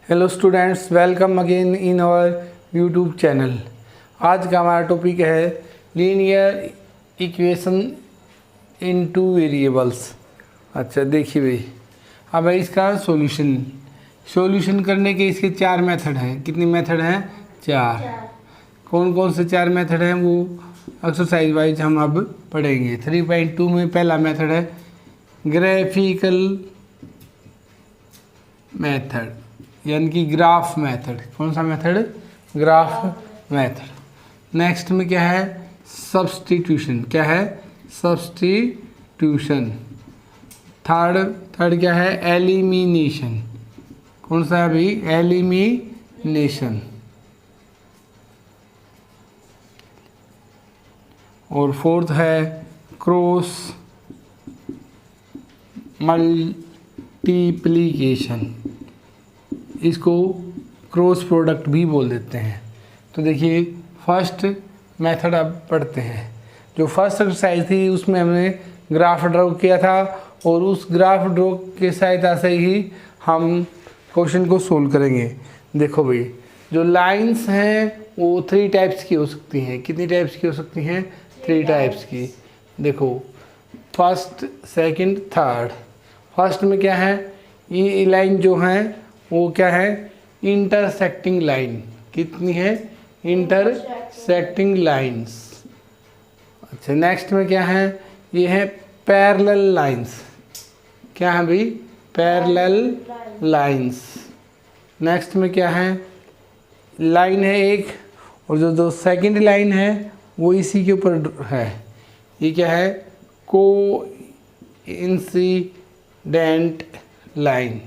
Hello students, welcome again in our YouTube channel. आज का हमारा टॉपिक है linear equation in two variables. अच्छा देखिए भाई, अब है इसका सॉल्यूशन करने के इसके चार मेथड हैं। कितनी मेथड हैं? चार। कौन कौन से चार मेथड हैं वो एक्सरसाइज वाइज हम अब पढ़ेंगे। 3.2 में पहला मेथड है ग्राफिकल मेथड, यानी कि ग्राफ मेथड। कौन सा मेथड? Graph method. नेक्स्ट में क्या है? सब्स्टिट्यूशन। क्या है? सब्स्टिट्यूशन। थर्ड क्या है? एलिमिनेशन। कौन सा है भाई? एलिमिनेशन। और फोर्थ है क्रॉस मल्टीप्लिकेशन। इसको क्रॉस प्रोडक्ट भी बोल देते हैं। तो देखिए फर्स्ट मेथड अब पढ़ते हैं। जो फर्स्ट एक्सरसाइज थी उसमें हमने ग्राफ ड्रॉ किया था और उस ग्राफ ड्रॉ के सहायता से ही हम क्वेश्चन को सोल्व करेंगे। देखो भाई, जो लाइंस हैं वो 3 टाइप्स की हो सकती हैं। कितनी टाइप्स की हो सकती हैं? 3 टाइप्स की। देखो फर्स्ट, सेकंड, थर्ड। फर्स्ट में क्या है? ये लाइन जो है वो क्या है? Intersecting line. कितनी है? Intersecting lines. अच्छा नेक्स्ट में क्या है? ये है पैरेलल लाइंस। क्या है भाई? Parallel lines. नेक्स्ट में क्या है? लाइन है एक, और जो सेकंड लाइन है वो इसी के ऊपर है। ये क्या है? Coincident line.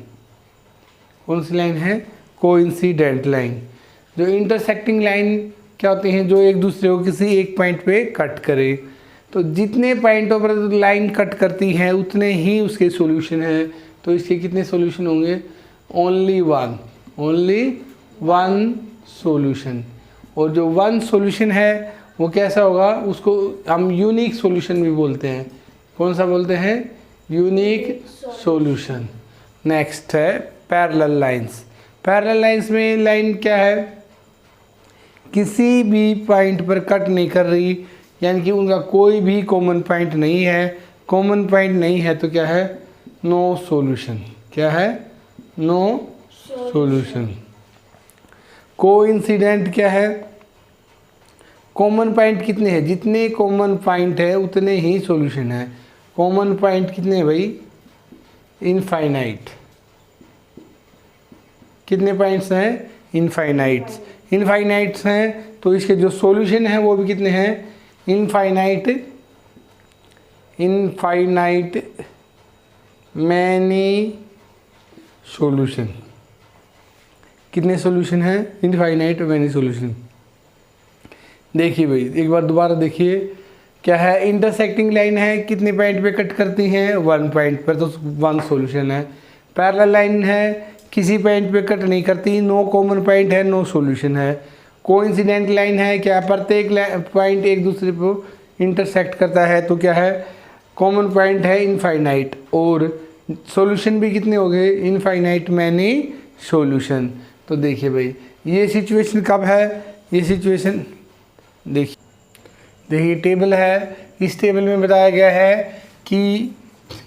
कौन सी लाइन है? Coincident line. जो इंटरसेक्टिंग लाइन क्या होती हैं? जो एक दूसरे को किसी एक पॉइंट पे कट करे। तो जितने पॉइंटों पर लाइन कट करती है उतने ही उसके सॉल्यूशन है। तो इसके कितने सॉल्यूशन होंगे? Only one solution. और जो वन सॉल्यूशन है वो कैसा होगा? उसको हम यूनिक सॉल्यूशन भी बोलते हैं। कौन सा बोलते हैं? Unique solution. नेक्स्ट है पैरेलल लाइंस। पैरेलल लाइंस में लाइन क्या है? किसी भी पॉइंट पर कट नहीं कर रही, यानी कि उनका कोई भी कॉमन पॉइंट नहीं है। कॉमन पॉइंट नहीं है तो क्या है? No solution. क्या है? No solution. कोइंसिडेंट क्या है? कॉमन पॉइंट कितने हैं? जितने कॉमन पॉइंट है उतने ही सॉल्यूशन है। कॉमन पॉइंट कितने हैं भाई? इनफाइनाइट। कितने पॉइंट्स हैं? इनफाइनाइट्स। इनफाइनाइट्स हैं तो इसके जो सॉल्यूशन है वो भी कितने हैं? Infinite many solution. कितने सॉल्यूशन हैं? Infinite many solution. देखिए भाई एक बार दोबारा देखिए, क्या है? इंटरसेक्टिंग लाइन है, कितने पॉइंट पे कट करती हैं? 1 पॉइंट पर, तो 1 सॉल्यूशन है। पैरेलल लाइन है, किसी पॉइंट पे कट नहीं करती, नो कॉमन पॉइंट है, नो सॉल्यूशन है। कोइंसिडेंट लाइन है, क्या प्रत्येक पॉइंट एक दूसरे को इंटरसेक्ट करता है, तो क्या है? कॉमन पॉइंट है इनफाइनाइट। और सॉल्यूशन भी कितने हो गए? Infinite many solution. तो देखिए भाई ये सिचुएशन कब है? ये सिचुएशन देखिए टेबल है। इस टेबल में बताया गया है कि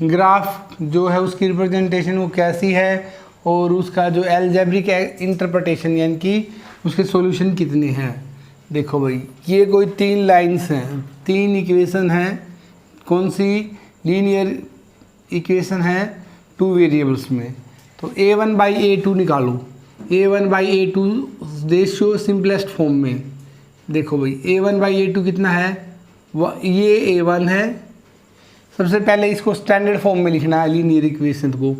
ग्राफ जो है उसकी रिप्रेजेंटेशन वो कैसी है और उसका जो अलजेब्रिक इंटरप्रिटेशन यानी कि उसके सॉल्यूशन कितने हैं। देखो भाई ये कोई 3 लाइंस हैं, 3 इक्वेशन हैं। कौन सी? लीनियर इक्वेशन है 2 वेरिएबल्स में। तो a1/a2 निकालो। a1/a2 रेशियो सिंपलेस्ट फॉर्म में। देखो भाई a1/a2 कितना है? ये a1 है। सबसे पहले इसको स्टैंडर्ड फॉर्म में लिखना है लीनियर इक्वेशन को।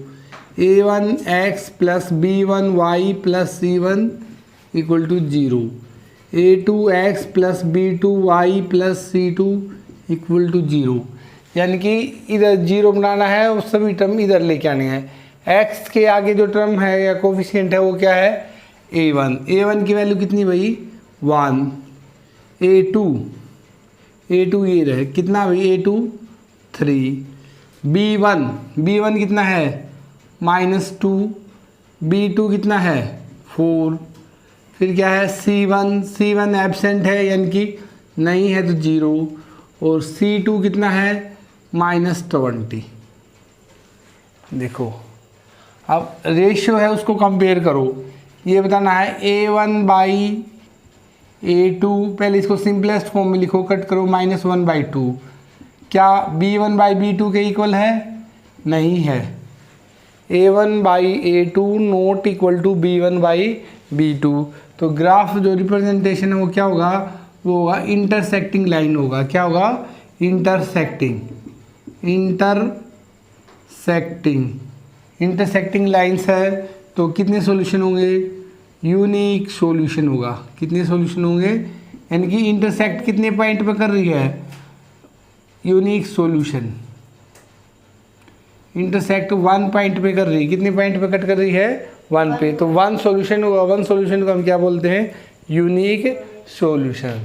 a1x + b1y + c1 = 0। a2x + b2y + c2 = 0। यानी कि इधर 0 बनाना है और सभी टर्म इधर लेके आने हैं। x के आगे जो टर्म है या कोफिशिएंट है वो क्या है? a1। a1 की वैल्यू कितनी भाई? 1। a2 ये रहे कितना भाई? a2 3। b1 कितना है? -2। b2 कितना है? 4, फिर क्या है C1 एब्सेंट है यानी कि नहीं है तो 0, और C2 कितना है -20। देखो अब रेशियो है उसको कंपेयर करो, ये बताना है A1/A2, पहले इसको सिंपलेस्ट फॉर्म में लिखो, कट करो, -1/2। क्या B1/B2 के इक्वल है? नहीं है। A1/A2 not equal to B1/B2। तो ग्राफ जो रिप्रेजेंटेशन है वो क्या होगा? वो होगा इंटरसेक्टिंग लाइन होगा। क्या होगा? इंटरसेक्टिंग लाइन्स है तो कितने सॉल्यूशन होंगे? यूनिक सॉल्यूशन होगा। कितने सॉल्यूशन होंगे? यानी कि इंटरसेक्ट कितने पॉइंट पे कर रही है? यूनिक सॉल्यूशन इंटरसेक्ट 1 पॉइंट पे कर रही है। कितने पॉइंट पे कट कर रही है? 1 पे। तो 1 सॉल्यूशन होगा। 1 सॉल्यूशन को हम क्या बोलते हैं? Unique solution.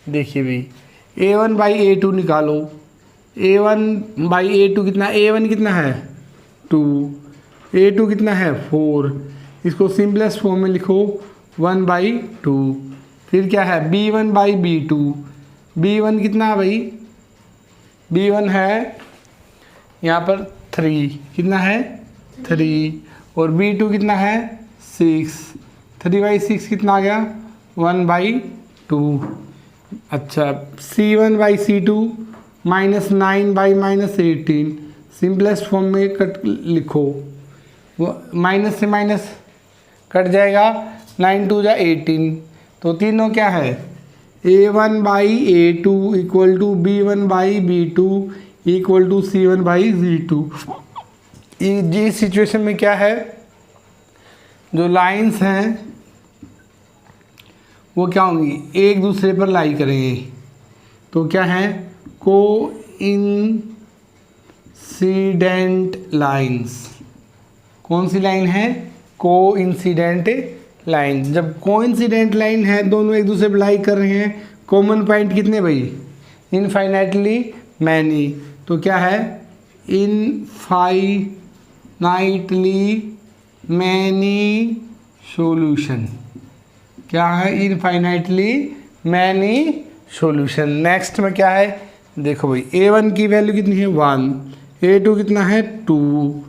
देखिए भाई A1/A2 निकालो। A1/A2 कितना? A1 कितना है? 2, A2 कितना है? 4। इसको सिंपलेस्ट फॉर्म में लिखो 1/2। फिर क्या है? B1/B2। B1 कितना है भाई? B1 है यहाँ पर 3। कितना है? 3। और B2 कितना है? 6। 3/6 कितना आ गया? 1/2। अच्छा, C1/C2 -9/-18। सिंपलेस्ट फॉर्म में कट लिखो, वो माइनस से माइनस कट जाएगा, 9 2 जा 18। तो तीनों क्या है? A1/A2 equal to B1/B2 equal to C1/C2। इस सिचुएशन में क्या है? जो लाइंस हैं वो क्या होंगी? एक दूसरे पर लाई करेंगे। तो क्या है? Coincident lines. कौन सी लाइन है? Coincident line. जब कोइंसिडेंट लाइन है, दोनों एक दूसरे पर लाई कर रहे हैं, कॉमन पॉइंट कितने भाई? Infinitely many. तो क्या है? Infinitely many solution. क्या है? Infinitely many solution. नेक्स्ट में क्या है? देखो भाई A1 की वैल्यू कितनी है? 1। A2 कितना है? 2,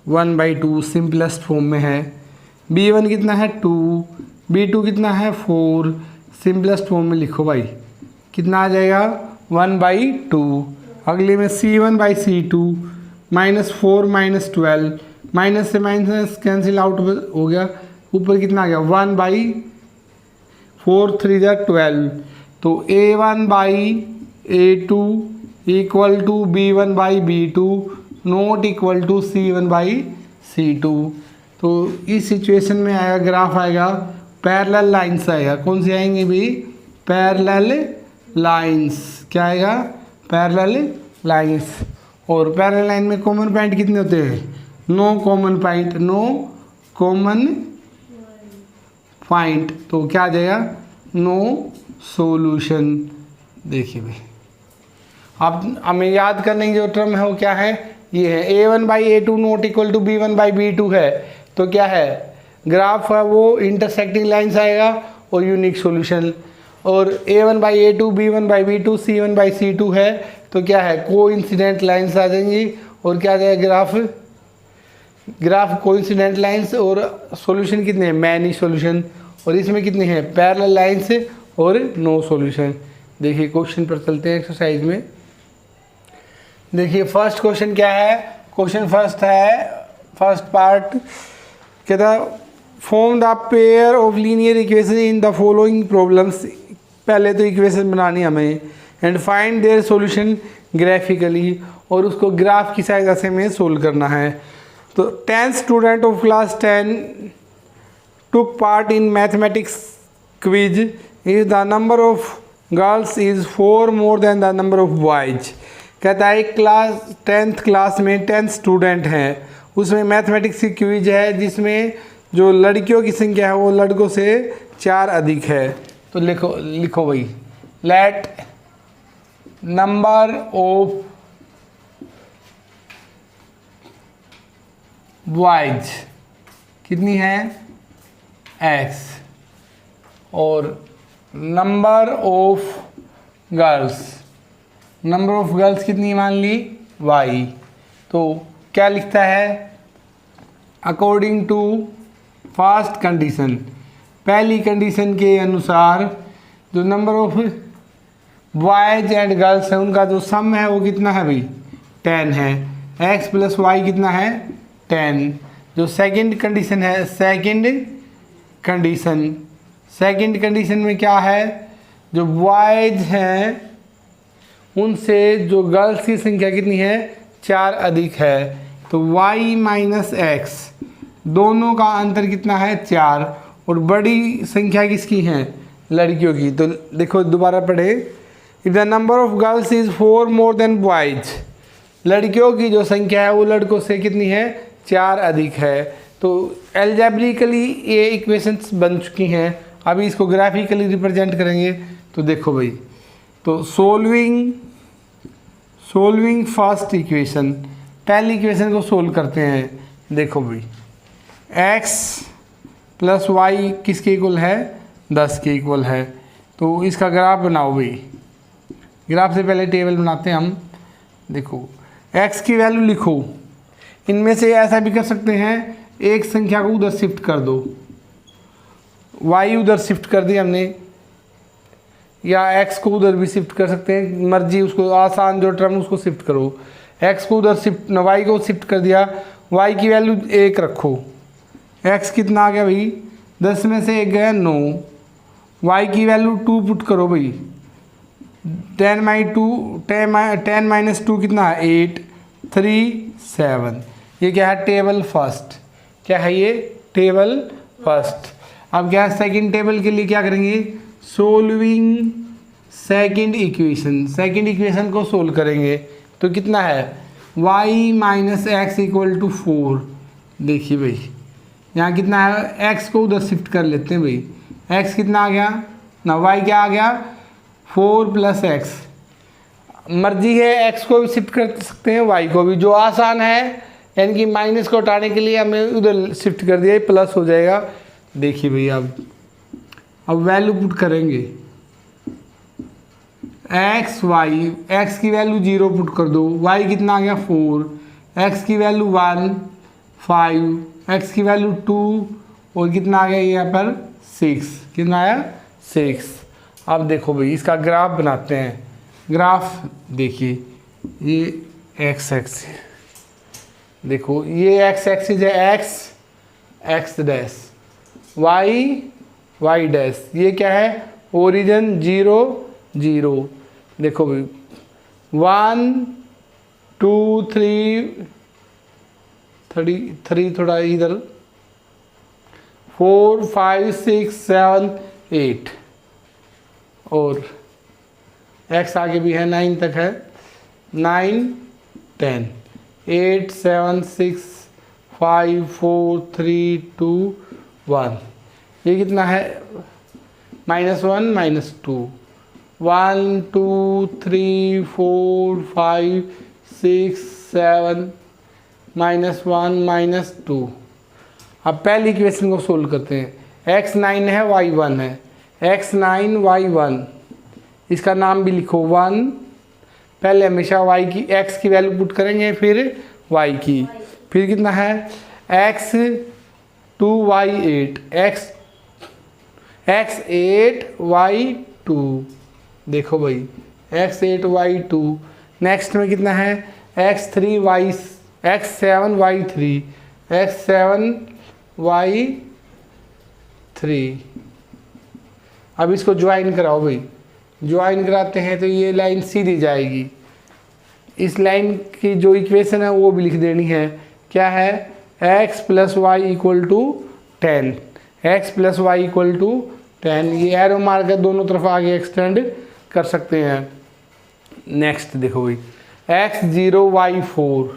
1/2 सिंपलेस्ट फॉर्म में है। B1 कितना है? 2। B2 कितना है? 4 सिंपलेस्ट फॉर्म में लिखो भाई, कितना आ जाएगा? 1/2। अगले में C1/C2 -4 -12, माइनस से माइनस कैंसिल आउट हो गया, ऊपर कितना आ गया? 1/4 3 जा 12। तो A1/A2 equal to B1/B2 not equal to C1/C2। तो इस सिचुएशन में आएगा, ग्राफ आएगा पैरेलल लाइंस आएगा। कौन सी आएंगी भी? Parallel lines. क्या आएगा? Parallel lines. और पैरेलल लाइन में कॉमन पॉइंट कितने होते हैं? No common point. तो क्या आ जाएगा? No solution. देखिए भाई अब हमें याद करने की जो टर्म है वो क्या है? ये है A1/A2 not equal to B1/B2 है। तो क्या है? ग्राफ है वो इंटरसेक्टिंग लाइंस आएगा और यूनिक सॉल्यूशन। और A1/A2 B1/B2 C1/C2 है तो क्या है? कोइंसिडेंट लाइंस आ जाएंगी। और क्या आ जाएगा? Graph coincident lines. और सॉल्यूशन कितने हैं? Many solution. और इसमें कितने हैं? पैरेलल लाइंस और नो सॉल्यूशन। देखिए क्वेश्चन पर चलते हैं एक्सरसाइज में। देखिए फर्स्ट क्वेश्चन क्या है? क्वेश्चन फर्स्ट पार्ट कहता form the pair of linear equation in the following problems. पहले तो इक्वेशन बनानी हमें, and find their solution graphically, और उसको ग्राफ की सहायता से हमें सोल्व करना है। तो 10 student of class 10 took part in mathematics quiz. If the number of girls is 4 more than the number of boys. कहता है क्लास 10th क्लास में 10 स्टूडेंट हैं, उसमें मैथमेटिक्स की क्विज है जिसमें जो लड़कियों की संख्या है वो लड़कों से 4 अधिक है। तो लिखो भाई, लेट नंबर ऑफ बॉयज कितनी है? एक्स और नंबर ऑफ गर्ल्स कितनी मान ली वाई। तो क्या लिखता है अकॉर्डिंग टू फर्स्ट कंडीशन, पहली कंडीशन के अनुसार जो number of boys and girls है उनका जो सम है वो कितना है भाई 10 है। x प्लस वाई कितना है 10। जो सेकंड कंडीशन है सेकंड कंडीशन में क्या है जो बॉयज हैं उनसे जो गर्ल्स की संख्या कितनी है 4 अधिक है। तो y माइनस एक्स दोनों का अंतर कितना है 4 और बड़ी संख्या किसकी है लड़कियों की। तो देखो दोबारा पढ़े, if the number of girls is 4 more than boys, लड़कियों की जो संख्या है वो लड़कों से कितनी है 4 अधिक है। तो एल्जेब्रिकली ये इक्वेशंस बन चुकी हैं, अभी इसको ग्राफिकली रिप्रेजेंट करेंगे। तो देखो भाई, तो सोल्विंग फर्स्ट इक्वेशन, पहली इक्वेशन को सोल्व करते हैं। देखो भाई x प्लस वाई किसके इक्वल है 10 के इक्वल है। तो इसका ग्राफ बनाओ भाई, ग्राफ से पहले टेबल बनाते हैं हम। देखो x की वैल्यू लिखो, इनमें से ऐसा भी कर सकते हैं एक संख्या को उधर शिफ्ट कर दो, y उधर शिफ्ट कर दी हमने, या x को उधर भी शिफ्ट कर सकते हैं, मर्जी उसको आसान जो टर्म उसको शिफ्ट करो। x को उधर शिफ्ट y को शिफ्ट कर दिया, y की वैल्यू 1 रखो, x कितना आ गया भाई 10 में से 1 गया 9, y की वैल्यू 2 पुट करो भाई, 10 माइनस 2 कितना है 8, 3 7। ये क्या है टेबल फर्स्ट, क्या है ये टेबल फर्स्ट। अब क्या है सेकंड टेबल के लिए क्या करेंगे सोल्विंग सेकंड इक्वेशन को सोल्व करेंगे। तो कितना है y minus x equal to 4। देखिए भाई यहाँ कितना है x को उधर शिफ्ट कर लेते हैं भाई, x कितना आ गया ना y क्या आ गया 4 प्लस एक्स, मर्जी है x को भी शिफ्ट कर सकते हैं y को भी, जो आसान है यानी कि माइनस को हटाने के लिए हमें उधर शिफ्ट कर दिया प्लस हो जाएगा। देखिए भाई अब वैल्यू पुट करेंगे x की वैल्यू 0 पुट कर दो, y कितना आ गया 4, x की वैल्यू 1 5, x की वैल्यू 2 और कितना आ गया यहाँ पर 6, कितना आया 6। अब देखो भाई इसका ग्राफ बनाते हैं। ग्राफ देखिए ये x एक्सिस, देखो ये x एक्सिस है x डैश, y डैश, ये क्या है ओरिजिन 0 0। देखो भाई 1 2 3 थोड़ा इधर 4 5 6 7 8 और x आगे भी है 9 तक है, 9 10 8 7 6 5 4 3 2 1। ये कितना है -1 -2 1 2 3 4 5 6 7 -1 -2। अब पहली इक्वेशन को सोल्व करते हैं। x 9 है y 1 है, x 9 y 1, इसका नाम भी लिखो 1। पहले हमेशा y की x की वैल्यू पुट करेंगे फिर y की, फिर कितना है x 2 y 8, x 8 y 2। देखो भाई x 8 y 2। नेक्स्ट में कितना है x 7 y 3, x 7 y 3। अब इसको ज्वाइन कराओ भाई, ज्वाइन कराते हैं तो ये लाइन सीधी जाएगी। इस लाइन की जो इक्वेशन है वो भी लिख देनी है, क्या है x plus y equal to 10, x plus y equal to 10। ये एरो मार कर दोनों तरफ आगे एक्सटेंड कर सकते हैं। नेक्स्ट देखो भाई x 0 y 4,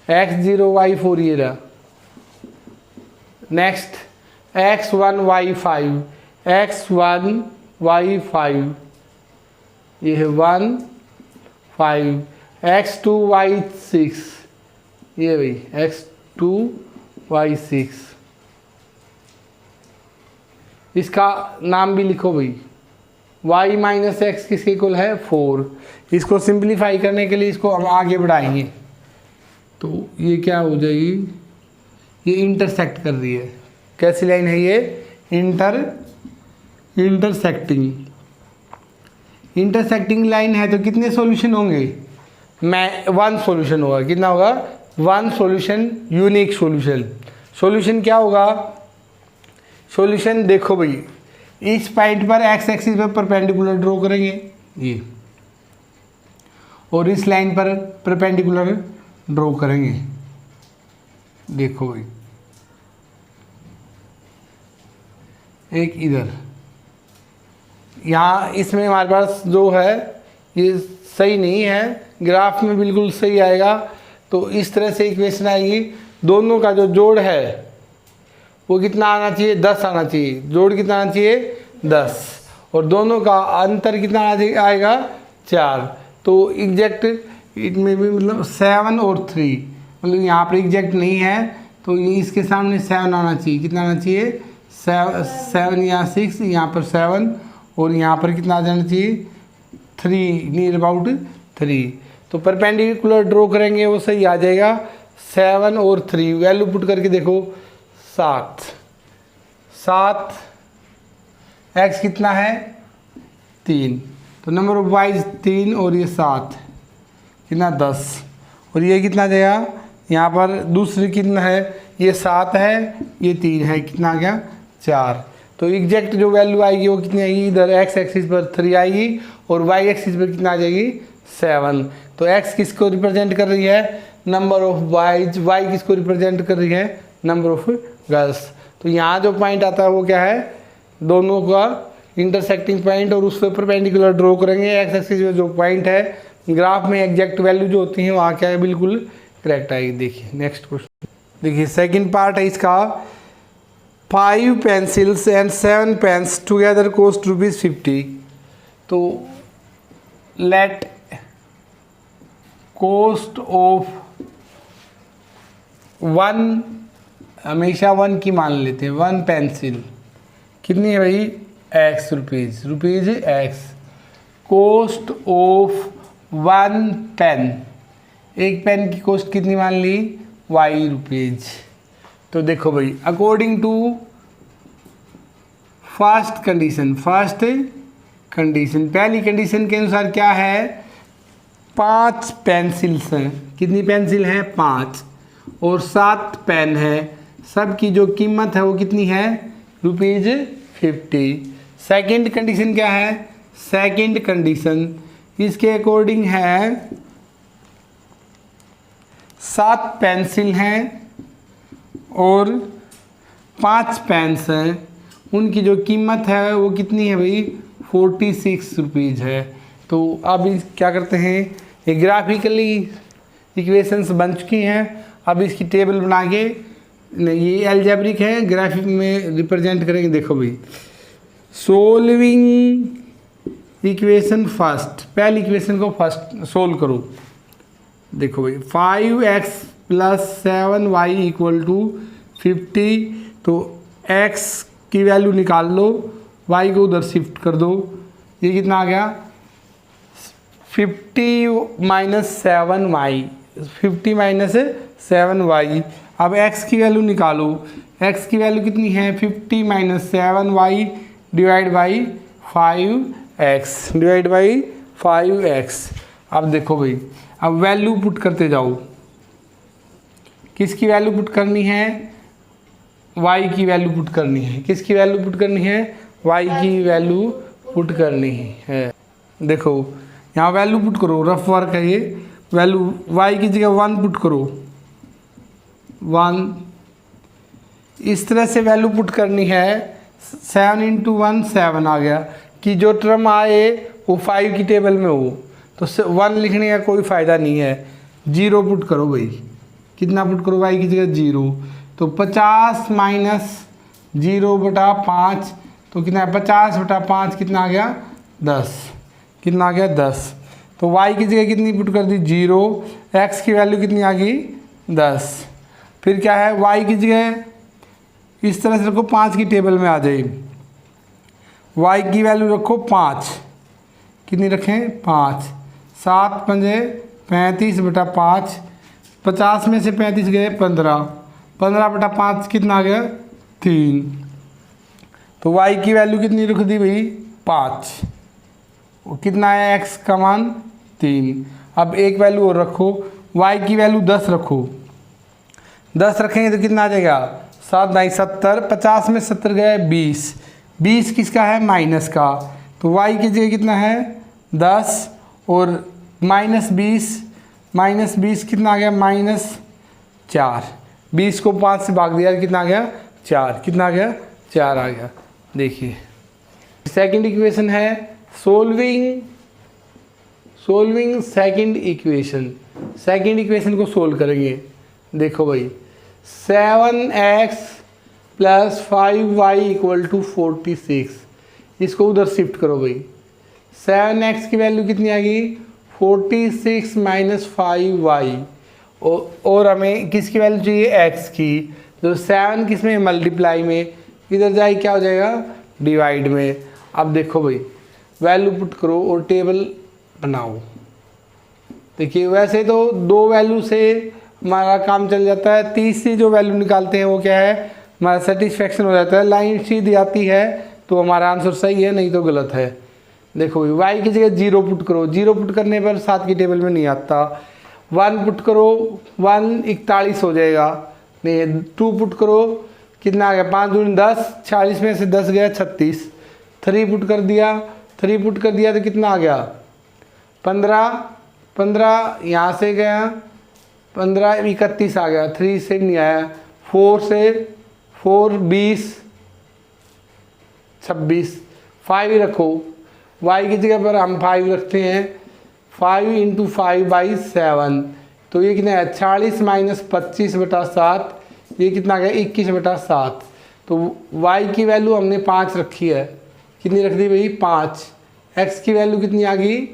x 0 y 4 ये रहा। Next x 1 y 5, x 1 y 5, ये है 1 5, x 2 y 6, ये भाई x 2 y 6। इसका नाम भी लिखो भाई, y माइनस एक्स किसके इक्वल है 4। इसको सिंप्लीफाई करने के लिए इसको हम आगे बढ़ाएंगे, तो ये क्या हो जाएगी, ये इंटरसेक्ट कर रही है। कैसी लाइन है ये, इंटरसेक्टिंग लाइन है। तो कितने सॉल्यूशन होंगे, मैं 1 सॉल्यूशन होगा। कितना होगा, 1 सॉल्यूशन, यूनिक सॉल्यूशन। सॉल्यूशन क्या होगा, सॉल्यूशन देखो भाई, इस पॉइंट पर एक्स एक्सिस पर परपेंडिकुलर ड्रॉ करेंगे ये, और इस लाइन पर परपेंडिकुलर ड्रॉ करेंगे। देखो भाई, एक इधर, यहाँ इसमें हमारे पास जो है ये सही नहीं है, ग्राफ में बिल्कुल सही आएगा। तो इस तरह से इक्वेशन आएगी, दोनों का जो जोड़ है वो कितना आना चाहिए, 10 आना चाहिए। जोड़ कितना आना चाहिए, 10, और दोनों का अंतर कितना आएगा, 4। तो एग्जैक्ट इसमें भी मतलब 7 और 3, मतलब यहाँ पर एग्जैक्ट नहीं है, तो इसके सामने 7 आना चाहिए। कितना आना चाहिए, 7 या 6, यहाँ पर 7, और यहाँ पर कितना आ जाना चाहिए, 3, नियर अबाउट 3। तो परपेंडिकुलर ड्रॉ करेंगे वो सही आ जाएगा। 7 और 3 वैल्यू पुट करके देखो, 7 एक्स कितना है 3, तो नंबर ऑफ वाइज 3, और ये 7 कितना 10, और ये कितना जाएगा, यहाँ पर दूसरी कितना है, ये 7 है, ये 3 है, कितना आ गया 4। तो एग्जैक्ट जो वैल्यू आएगी वो कितनी आएगी, इधर एक्स एक्सिस पर 3 आएगी, और वाई एक्सिस पर कितना आ जाएगी 7। तो एक्स किसको रिप्रेजेंट कर रही है, नंबर ऑफ वाइज, वाई किसको रिप्रेजेंट कर रही है, नंबर ऑफ गर्ल्स। तो यहाँ जो पॉइंट आता है वो क्या है, दोनों का इंटरसेक्टिंग पॉइंट, और उस पर परपेंडिकुलर ड्रॉ करेंगे। एक्स एक्सिस में जो पॉइंट है ग्राफ में एग्जैक्ट वैल्यू जो होती है वहाँ क्या है, बिल्कुल करेक्ट आएगी। देखिए नेक्स्ट क्वेश्चन, देखिए सेकंड पार्ट है इसका, 5 pencils and 7 pens together cost ₹50। तो लेट कॉस्ट ऑफ 1, हमेशा 1 की मान लेते हैं, 1 पेंसिल कितनी है भाई, x rupees x। Cost of 1 pen, एक पेन की कॉस्ट कितनी मान ली, y रुपीज़। तो देखो भाई, अकॉर्डिंग टू फर्स्ट कंडीशन, पहली कंडीशन के अनुसार क्या है, 5 पेंसिल्स हैं, कितनी पेंसिल हैं 5, और 7 पेन है, सब की जो कीमत है वो कितनी है, ₹50। सेकंड कंडीशन क्या है, सेकंड कंडीशन इसके अकॉर्डिंग है 7 पेंसिल हैं और 5 पेन्स हैं, उनकी जो कीमत है वो कितनी है भाई, 46 रुपीज़ है। तो अब क्या करते हैं, ये ग्राफिकली इक्वेशंस बन चुकी हैं, अब इसकी टेबल बना के, ये एल्जेब्रिक है, ग्राफिक में रिप्रेजेंट करेंगे। देखो भाई, सोल्विंग इक्वेशन फर्स्ट, पहली इक्वेशन को फर्स्ट सोल्व करो। देखो भाई, 5x + 7y = 50। तो x की वैल्यू निकाल लो, y को उधर शिफ्ट कर दो, ये कितना आ गया 50 - 7y, 50 - 7y। अब x की वैल्यू निकालो, x की वैल्यू कितनी है, 50 - 7y / 5x। अब देखो भाई, अब वैल्यू पुट करते जाओ, किसकी वैल्यू पुट करनी है, y की वैल्यू पुट करनी है। किसकी वैल्यू पुट करनी है, y की वैल्यू पुट करनी है। देखो यहाँ वैल्यू पुट करो, रफ वर्क है ये, वैल्यू y की जगह 1 पुट करो, 1। इस तरह से वैल्यू पुट करनी है, 7 × 1 7 आ गया, कि जो टर्म आए वो 5 की टेबल में हो, तो 1 लिखने का कोई फ़ायदा नहीं है। 0 पुट करो भाई, कितना पुट करो, y की जगह 0। तो 50 - 0/5, तो कितना है 50/5, कितना आ गया 10, कितना आ गया 10। तो y की जगह कितनी पुट कर दी 0, x की वैल्यू कितनी आ गई 10। फिर क्या है, y की जगह इस तरह से रखो 5 की टेबल में आ जाए, y की वैल्यू रखो 5, कितनी रखें 5, 7 पंजे 35 बटा 5, 50 में से 35 गए 15, 15 बटा 5 कितना आ गया 3। तो y की वैल्यू कितनी रख दी भाई 5, कितना आया x का मान 3। अब एक वैल्यू और रखो, y की वैल्यू 10 रखो, 10 रखेंगे तो कितना आ जाएगा 7 9 70, 50 में 70 गए 20, 20 किसका है माइनस का, तो y की जगह कितना है 10 और -20 कितना आ गया -4, 20 को 5 से भाग दिया कितना आ गया 4, कितना आ गया 4 आ गया। देखिए सेकंड इक्वेशन है solving second equation. Second equation को सोल्व करेंगे। देखो भाई 7x + 5y = 46, इसको उधर शिफ्ट करो भाई। 7x की वैल्यू कितनी आ गई 46 - 5y, और हमें किसकी वैल्यू चाहिए x की, तो 7 किस में मल्टीप्लाई में, इधर जाए क्या हो जाएगा डिवाइड में। अब देखो भाई वैल्यू पुट करो और टेबल बनाओ। देखिए वैसे तो 2 वैल्यू से हमारा काम चल जाता है, तीसरी जो वैल्यू निकालते हैं वो क्या है हमारा सेटिस्फेक्शन हो जाता है। लाइन सीधी आती है तो हमारा आंसर सही है, नहीं तो गलत है। देखो भाई y की जगह 0 पुट करो, 0 पुट करने पर 7 की टेबल में नहीं आता। 1 पुट करो 1 41 हो जाएगा, नहीं 2 पुट करो कितना आ गया 5 दूनी 10, 40 में से 10 गया 36। 3 पुट कर दिया तो कितना आ गया 15 यहाँ से गया 15 31 आ गया, 3 से नहीं आया, 4 से 4 20 26, 5 रखो, y की जगह पर हम 5 रखते हैं, 5 × 5/7, तो ये कितना है 40 - 25 बटा 7, ये कितना आ गया 21 बटा 7। तो y की वैल्यू हमने 5 रखी है, कितनी रख दी भाई 5। x की वैल्यू कितनी आ गई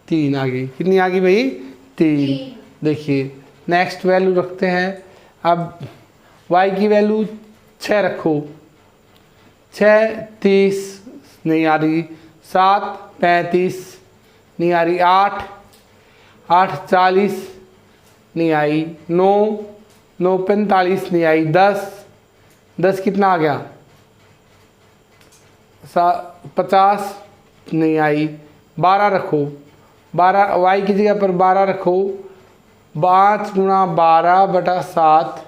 3 आ गई, कितनी आ गई भाई 3। देखिए नेक्स्ट वैल्यू रखते हैं। अब y की वैल्यू 6 रखो, 6 30 नहीं आ रही, 7 35 नहीं आ रही, 8 40 नहीं आई, 9 45 नहीं आई, 10 कितना आ गया 50 नहीं आई, 12 रखो, 12 y की जगह पर 12 रखो, 5 × 12 बटा 7,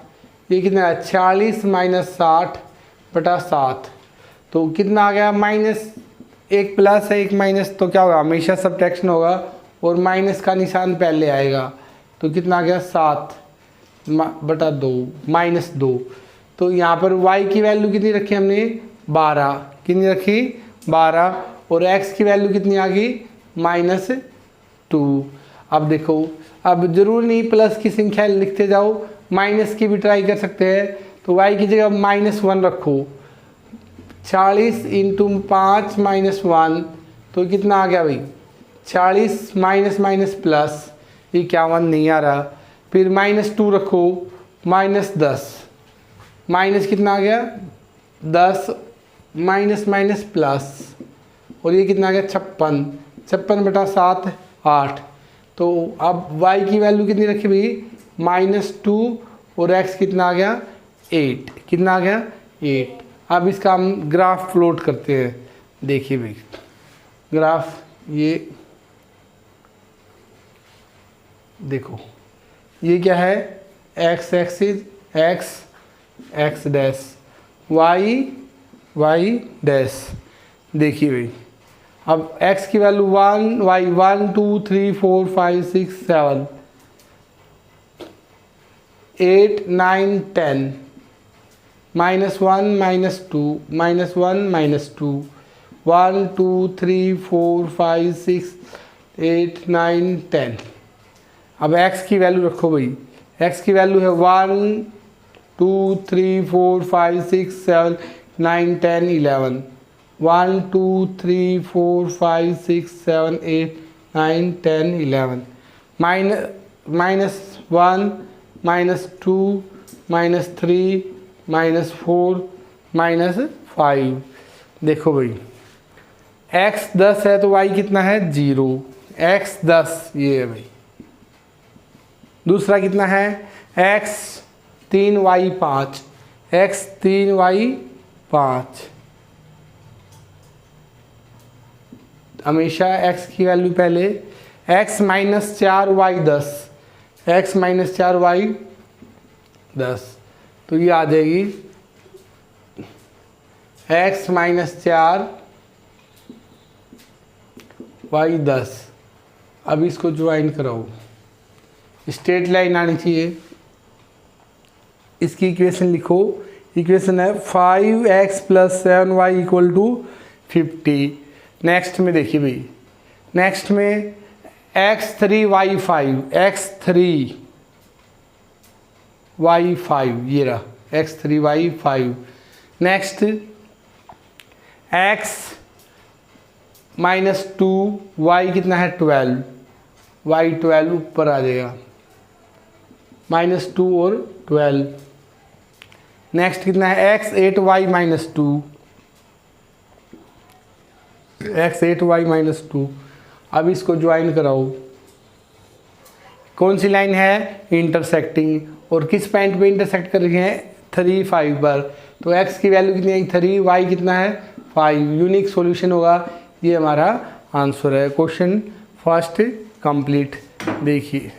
ये कितना है 40 - 60 बटा 7, तो कितना आ गया माइनस, एक प्लस है एक माइनस, तो क्या होगा हमेशा सब्ट्रैक्शन होगा और माइनस का निशान पहले आएगा, तो कितना आ गया 7 बटा 2 -2। तो यहाँ पर y की वैल्यू कितनी रखी हमने 12, कितनी रखी 12, और x की वैल्यू कितनी आ गई -2। अब देखो अब जरूर नहीं प्लस की संख्या लिखते जाओ, माइनस की भी ट्राई कर सकते हैं। तो y की जगह -1 रखो, 40 × 5 -1, तो कितना आ गया भाई 40 माइनस प्लस 51 नहीं आ रहा। फिर -2 रखो, -10, माइनस कितना आ गया 10 माइनस प्लस, और ये कितना आ गया 56 बटा 7 8। तो अब y की वैल्यू कितनी रखी भाई -2, और x कितना आ गया 8, कितना आ गया 8। अब इसका हम ग्राफ प्लॉट करते हैं। देखिए भाई ग्राफ, ये देखो ये क्या है x axis x dash y dash. देखिए भाई अब x की वैल्यू 1 y 1 2 3 4 5 6 7 8 9 10, -1 -2 -1 -2 1 2 3 4 5 6 8 9 10। अब x की वैल्यू रखो भाई, x की वैल्यू है 1 2 3 4 5 6 7 9 10 11, 1 2 3 4 5 6 7 8 9 10 11, -1 -2 -3 -4 -5। देखो भाई x 10 है तो y कितना है 0, x 10 ये है भाई। दूसरा कितना है x 3y 5, x 3y 5। हमेशा x की वैल्यू पहले, x minus 4y 10, x minus 4y 10, तो ये आ जाएगी x माइनस 4y 10। अब इसको ज्वाइन कराओ, स्ट्रेट लाइन आनी चाहिए। इसकी इक्वेशन लिखो, इक्वेशन है 5x plus 7y equal to 50। Next में देखिए भाई, नेक्स्ट में x3y5, x3y5 ये रहा x3y5। Next x minus 2y कितना है 12, y 12 ऊपर आ जाएगा, -2 और 12। नेक्स्ट कितना है x 8y minus 2, x 8y minus 2। अब इसको ज्वाइन कराओ, कौन सी लाइन है इंटरसेक्टिंग, और किस पॉइंट पे इंटरसेक्ट कर रही है 3 5 पर। तो x की वैल्यू कितनी है 3, y कितना है 5, यूनिक सॉल्यूशन होगा। ये हमारा आंसर है। Question first complete. देखिए